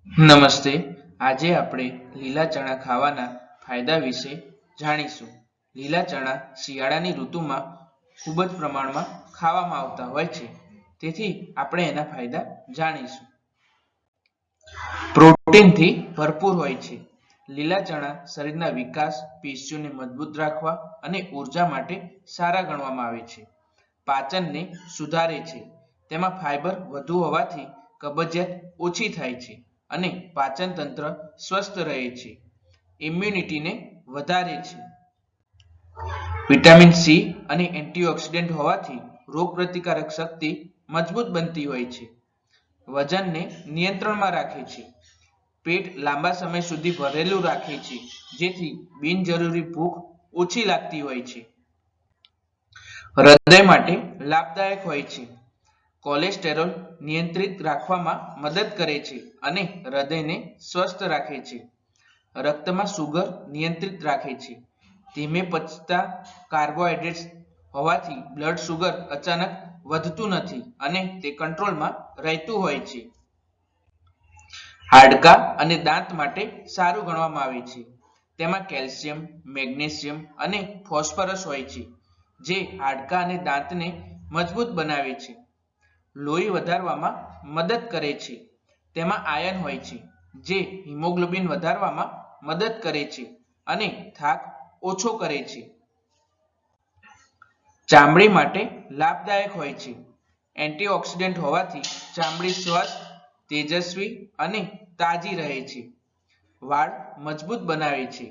નમસ્તે. આજે આપણે લીલા ચણા ખાવાના ફાયદા વિશે જાણીશું. લીલા ચણા શિયાળાની ઋતુમાં ખૂબ જ પ્રમાણમાં ખાવામાં આવતા હોય છે, તેથી આપણે એના ફાયદા જાણીશું. પ્રોટીનથી ભરપૂર હોય છે. લીલા ચણા શરીરના વિકાસ, પેશીઓને મજબૂત રાખવા અને ઉર્જા માટે સારા ગણવામાં આવે છે. પાચનને સુધારે છે. તેમાં ફાઇબર વધુ હોવાથી કબજિયાત ઓછી થાય છે અને પાચન તંત્ર સ્વસ્થ રહે છે. ઇમ્યુનિટીને વધારે છે. વિટામિન સી અને એન્ટીઓક્સિડન્ટ હોવાથી રોગપ્રતિકારક શક્તિ મજબૂત બનતી હોય છે. વજનને નિયંત્રણમાં રાખે છે. પેટ લાંબા સમય સુધી ભરેલું રાખે છે, જેથી બિનજરૂરી ભૂખ ઓછી લાગતી હોય છે. હૃદય માટે લાભદાયક હોય છે. કોલેસ્ટેરોલ નિયંત્રિત રાખવામાં મદદ કરે છે અને હૃદયને સ્વસ્થ રાખે છે. રક્તમાં સુગર નિયંત્રિત રાખે છે. ધીમે પચતા કાર્બોહાઈડ્રેટ્સ હોવાથી બ્લડ સુગર અચાનક વધતું નથી અને તે કંટ્રોલમાં રહેતું હોય છે. હાડકાં અને દાંત માટે સારું ગણવામાં આવે છે. તેમાં કેલ્શિયમ, મેગ્નેશિયમ અને ફોસ્ફરસ હોય છે, જે હાડકાં અને દાંતને મજબૂત બનાવે છે. લોહી વધારવામાં મદદ કરે છે. તેમાં આયર્ન હોય છે, જે હિમોગ્લોબિન વધારવામાં મદદ કરે છે અને થાક ઓછો કરે છે. ચામડી માટે લાભદાયક હોય છે. એન્ટીઓક્સિડન્ટ હોવાથી ચામડી સ્વસ્થ, તેજસ્વી અને તાજી રહે છે. વાળ મજબૂત બનાવે છે.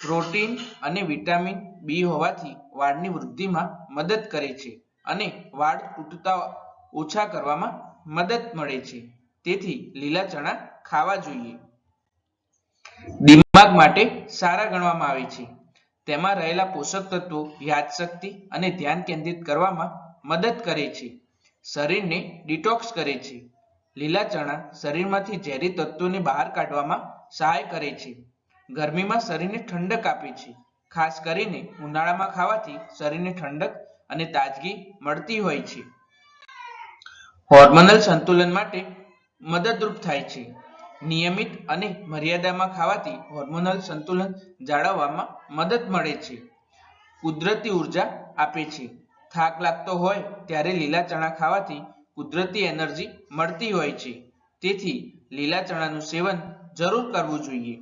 પ્રોટીન અને વિટામિન બી હોવાથી વાળની વૃદ્ધિમાં મદદ કરે છે અને વાળ તૂટતા ઓછા કરવામાં મદદ મળે છે. તેથી લીલા ચણા ખાવા જોઈએ. દિમાગ માટે સારા ગણવામાં આવે છે. તેમાં રહેલા પોષક તત્વો યાદશક્તિ અને ધ્યાન કેન્દ્રિત કરવામાં મદદ કરે છે. શરીરને ડિટોક્સ કરે છે. લીલા ચણા શરીરમાંથી ઝેરી તત્વોને બહાર કાઢવામાં સહાય કરે છે. ગરમીમાં શરીરને ઠંડક આપે છે. ખાસ કરીને ઉનાળામાં ખાવાથી શરીરને ઠંડક અને તાજગી મળતી હોય છે. હોર્મોનલ સંતુલન માટે મદદરૂપ થાય છે. નિયમિત અને મર્યાદામાં ખાવાથી હોર્મોનલ સંતુલન જાળવવામાં મદદ મળે છે. કુદરતી ઉર્જા આપે છે. થાક લાગતો હોય ત્યારે લીલા ચણા ખાવાથી કુદરતી એનર્જી મળતી હોય છે. તેથી લીલા ચણાનું સેવન જરૂર કરવું જોઈએ.